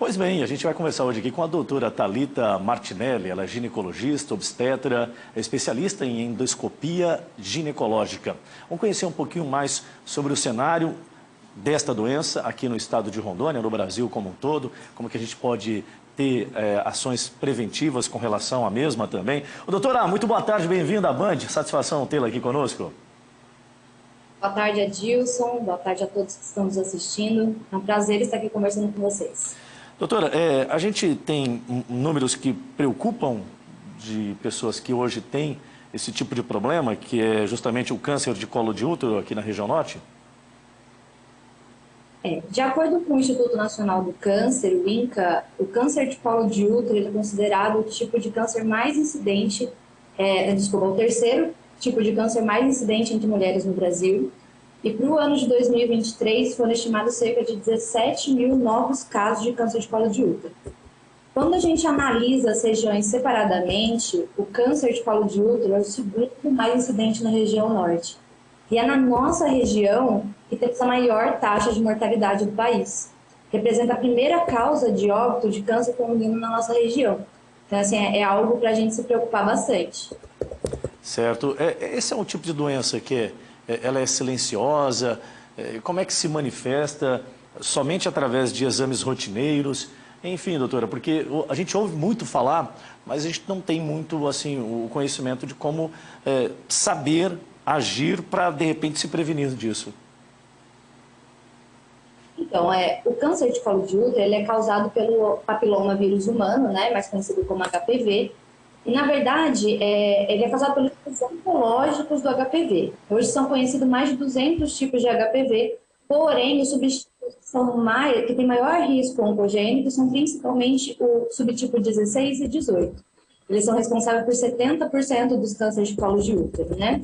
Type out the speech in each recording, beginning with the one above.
Pois bem, a gente vai conversar hoje aqui com a doutora Thalita Martinelli. Ela é ginecologista, obstetra, é especialista em endoscopia ginecológica. Vamos conhecer um pouquinho mais sobre o cenário desta doença aqui no estado de Rondônia, no Brasil como um todo, como que a gente pode ter ações preventivas com relação à mesma também. Doutora, muito boa tarde, bem-vinda à Band, satisfação tê-la aqui conosco. Boa tarde, Adilson, boa tarde a todos que estão nos assistindo. É um prazer estar aqui conversando com vocês. Doutora, a gente tem números que preocupam de pessoas que hoje têm esse tipo de problema, que é justamente o câncer de colo de útero aqui na região norte? De acordo com o Instituto Nacional do Câncer, o INCA, o câncer de colo de útero ele é considerado o tipo de câncer mais incidente, o terceiro tipo de câncer mais incidente entre mulheres no Brasil. E para o ano de 2023 foram estimados cerca de 17 mil novos casos de câncer de colo de útero. Quando a gente analisa as regiões separadamente, o câncer de colo de útero é o segundo mais incidente na região norte. E é na nossa região que temos a maior taxa de mortalidade do país. Representa a primeira causa de óbito de câncer feminino na nossa região. Então, assim, é algo para a gente se preocupar bastante. Certo. Esse é um tipo de doença que ela é silenciosa. Como é que se manifesta? Somente através de exames rotineiros? Enfim, doutora, porque a gente ouve muito falar, mas a gente não tem muito assim, o conhecimento de como saber agir para, de repente, se prevenir disso. Então, o câncer de colo de útero ele é causado pelo papiloma vírus humano, né, mais conhecido como HPV. E, na verdade, ele é causado pelos tipos oncológicos do HPV. Hoje são conhecidos mais de 200 tipos de HPV, porém, os subtipos que têm maior risco oncogênico são principalmente o subtipo 16 e 18. Eles são responsáveis por 70% dos cânceres de colo de útero, né?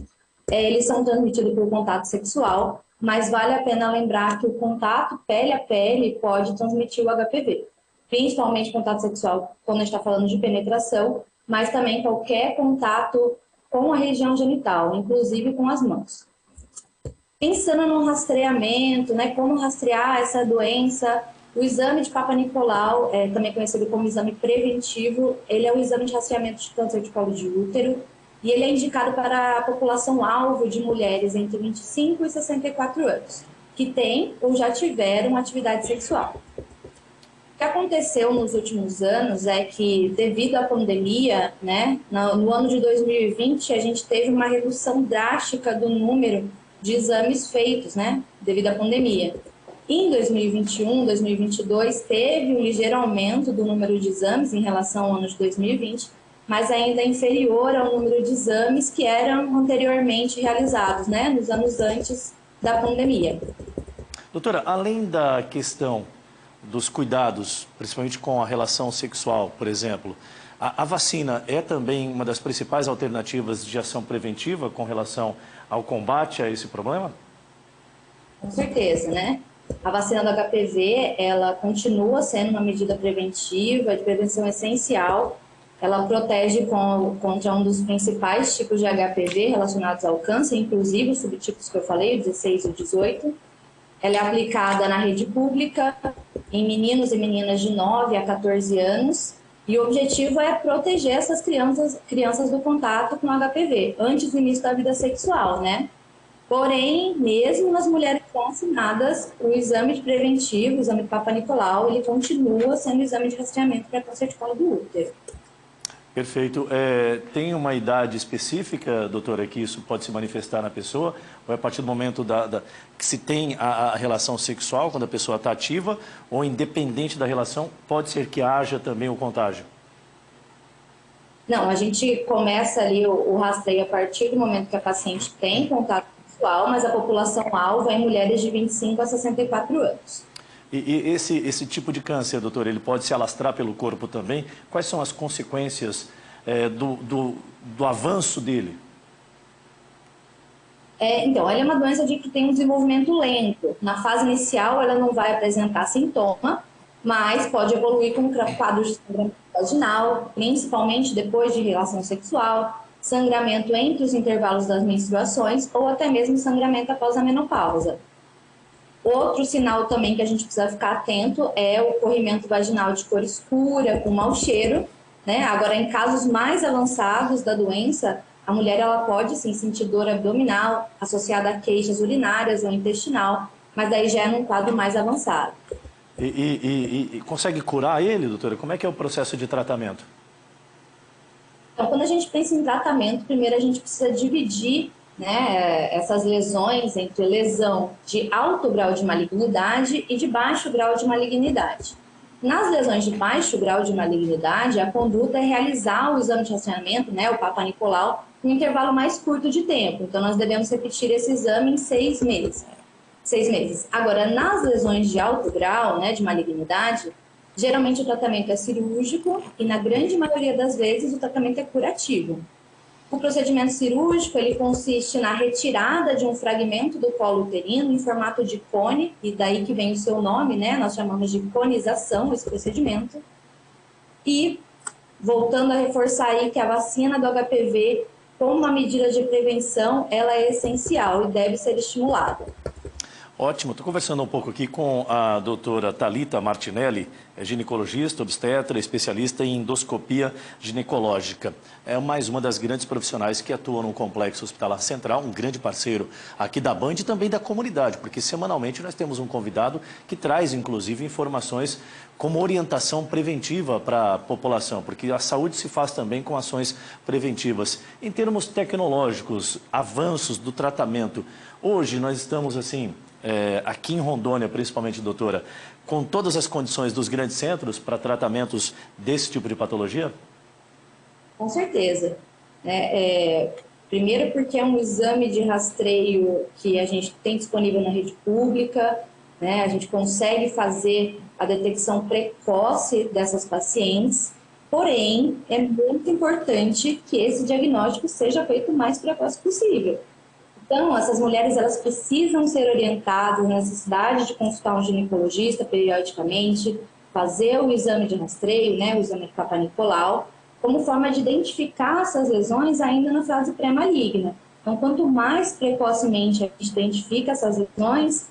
Eles são transmitidos por contato sexual, mas vale a pena lembrar que o contato pele a pele pode transmitir o HPV. Principalmente contato sexual, quando a gente está falando de penetração, mas também qualquer contato com a região genital, inclusive com as mãos. Pensando no rastreamento, né, como rastrear essa doença, o exame de Papa Nicolau, também conhecido como exame preventivo, ele é um exame de rastreamento de câncer de colo de útero e ele é indicado para a população-alvo de mulheres entre 25 e 64 anos, que têm ou já tiveram atividade sexual. O que aconteceu nos últimos anos é que, devido à pandemia, né, no ano de 2020, a gente teve uma redução drástica do número de exames feitos, né, devido à pandemia. Em 2021, 2022, teve um ligeiro aumento do número de exames em relação ao ano de 2020, mas ainda inferior ao número de exames que eram anteriormente realizados, né, nos anos antes da pandemia. Doutora, além da questão dos cuidados, principalmente com a relação sexual, por exemplo, a vacina é também uma das principais alternativas de ação preventiva com relação ao combate a esse problema? Com certeza, né? A vacina do HPV, ela continua sendo uma medida preventiva, de prevenção essencial. Ela protege contra um dos principais tipos de HPV relacionados ao câncer, inclusive os subtipos que eu falei, o 16 e o 18. Ela é aplicada na rede pública, em meninos e meninas de 9 a 14 anos, e o objetivo é proteger essas crianças do contato com HPV, antes do início da vida sexual, né? Porém, mesmo nas mulheres vacinadas, o exame preventivo, o exame de Papa Nicolau, ele continua sendo o exame de rastreamento para câncer de colo do útero. Perfeito. Tem uma idade específica, doutora, que isso pode se manifestar na pessoa? Ou é a partir do momento que se tem a relação sexual, quando a pessoa está ativa, ou independente da relação, pode ser que haja também o contágio? Não, a gente começa ali o rastreio a partir do momento que a paciente tem contato sexual, mas a população-alvo é em mulheres de 25 a 64 anos. E esse tipo de câncer, doutor, ele pode se alastrar pelo corpo também? Quais são as consequências do avanço dele? Então, ela é uma doença que tem um desenvolvimento lento. Na fase inicial, ela não vai apresentar sintoma, mas pode evoluir com quadros de sangramento vaginal, principalmente depois de relação sexual, sangramento entre os intervalos das menstruações ou até mesmo sangramento após a menopausa. Outro sinal também que a gente precisa ficar atento é o corrimento vaginal de cor escura, com mau cheiro, né? Agora, em casos mais avançados da doença, a mulher ela pode sim sentir dor abdominal associada a queixas urinárias ou intestinal, mas daí já é num quadro mais avançado. E consegue curar ele, doutora? Como é que é o processo de tratamento? Então, quando a gente pensa em tratamento, primeiro a gente precisa dividir, né, essas lesões entre lesão de alto grau de malignidade e de baixo grau de malignidade. Nas lesões de baixo grau de malignidade, a conduta é realizar o exame de rastreamento, né, o Papa Nicolau, em um intervalo mais curto de tempo. Então, nós devemos repetir esse exame em 6 meses. 6 meses. Agora, nas lesões de alto grau, né, de malignidade, geralmente o tratamento é cirúrgico e, na grande maioria das vezes, o tratamento é curativo. O procedimento cirúrgico ele consiste na retirada de um fragmento do colo uterino em formato de cone, e daí que vem o seu nome, né? Nós chamamos de conização esse procedimento. E, voltando a reforçar aí que a vacina do HPV, como uma medida de prevenção, ela é essencial e deve ser estimulada. Ótimo, estou conversando um pouco aqui com a doutora Thalita Martinelli, é ginecologista, obstetra, especialista em endoscopia ginecológica. É mais uma das grandes profissionais que atuam no Complexo Hospitalar Central, um grande parceiro aqui da Band e também da comunidade, porque semanalmente nós temos um convidado que traz, inclusive, informações como orientação preventiva para a população, porque a saúde se faz também com ações preventivas. Em termos tecnológicos, avanços do tratamento, hoje nós estamos assim... aqui em Rondônia, principalmente, doutora, com todas as condições dos grandes centros para tratamentos desse tipo de patologia? Com certeza. Primeiro porque é um exame de rastreio que a gente tem disponível na rede pública, né? A gente consegue fazer a detecção precoce dessas pacientes, porém, é muito importante que esse diagnóstico seja feito o mais precoce possível. Então, essas mulheres elas precisam ser orientadas na necessidade de consultar um ginecologista periodicamente, fazer o exame de rastreio, né, o exame de Papa Nicolau, como forma de identificar essas lesões ainda na fase pré-maligna. Então, quanto mais precocemente a gente identifica essas lesões,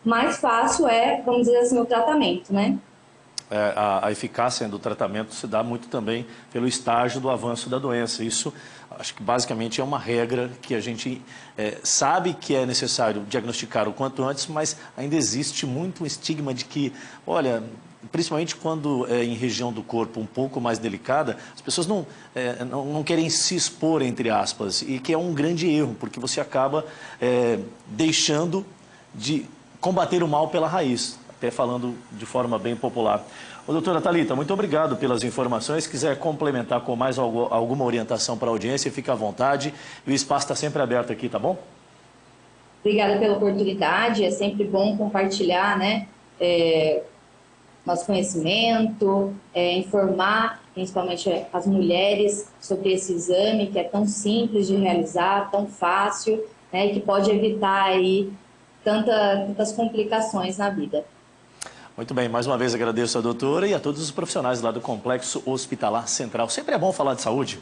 mais fácil é, vamos dizer assim, o tratamento, né? A eficácia do tratamento se dá muito também pelo estágio do avanço da doença. Isso, acho que basicamente é uma regra que a gente sabe que é necessário diagnosticar o quanto antes, mas ainda existe muito um estigma de que, olha, principalmente quando é em região do corpo um pouco mais delicada, as pessoas não querem se expor, entre aspas, e que é um grande erro, porque você acaba deixando de combater o mal pela raiz. Até falando de forma bem popular. Ô, doutora Thalita, muito obrigado pelas informações. Se quiser complementar com mais alguma orientação para a audiência, fique à vontade. E o espaço está sempre aberto aqui, tá bom? Obrigada pela oportunidade. É sempre bom compartilhar, né, nosso conhecimento, informar, principalmente as mulheres, sobre esse exame que é tão simples de realizar, tão fácil, né, e que pode evitar aí tantas complicações na vida. Muito bem, mais uma vez agradeço a doutora e a todos os profissionais lá do Complexo Hospitalar Central. Sempre é bom falar de saúde.